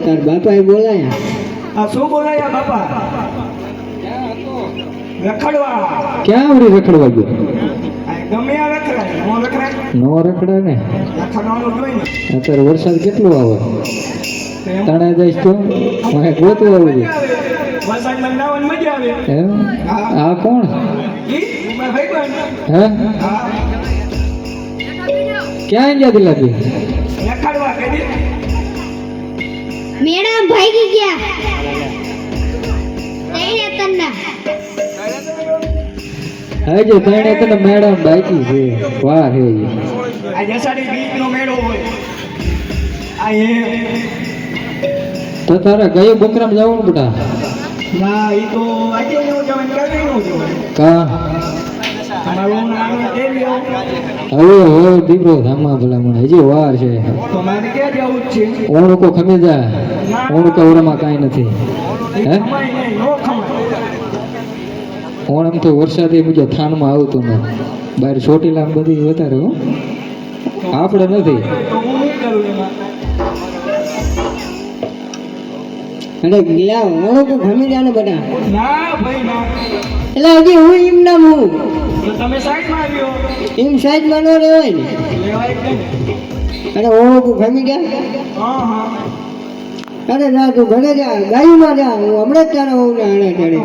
તાર બાપાએ બોલાયા. આ શું બોલાયા બાપા? રખડવા. ક્યાં આવડી રખડવા ગયો? આ ગમે આ રખડાય, નો રખડાય. નો રખડે ને, રખડવાનું જોઈએ ને. અત્યારે વરસાદ કેટલો આવે, તણે જઈશ તો મને ગોતું આવવું છે. વરસાદમાં નાવાની મજા આવે. એમ? આ કોણ? ઈ મારા ભાઈબંધ. હે હા, ક્યાં ગયા દિલાથી? રખડવા કરી. મેડમ ભાગી ગયા. તઈને તન્ના. હજુ તણે તને મેડમ બાકી છે, વાર હે. આ જસાડી બીજનો મેળો હોય. આ એ તો તારા ગયે બકરામ જવાનું બેટા? ના, ઈ તો આજે નો જવાન કાલે નો જવાન. કા તમારું નામ દેવી આવો. હવે દીકરો ધામા ભલામણ હજી વાર છે. તો મારે ક્યાં જવું જ છે? ઓણુકો ખમી જા, ઓણુકો ઓરામાં કાંઈ નથી. હે ખમાય નહીં, નો ખમાય. ઓણમ તો વરસાદે બીજો થાનમાં આવતું ને બહાર ચોટીલા બધી વધારે હો, આપણે નથી. તો હું શું કરું એમાં? અરે ગિલા ઓણુકો ખમી જા ને બધા. ના ભાઈ ના. એટલે હજી હું એમ ના હું તો તમે સાઈડમાં આવ્યો. એમ સાઈડમાં ન રહેવાય ને. લેવાય કેમ? અરે ઓણુકો ખમી ગયા. હા હા. અરે ના તું ઘરે જા, ગાયુંમાં જા, હું હમણાં જ તારા હોઉં ને આણે ચડે.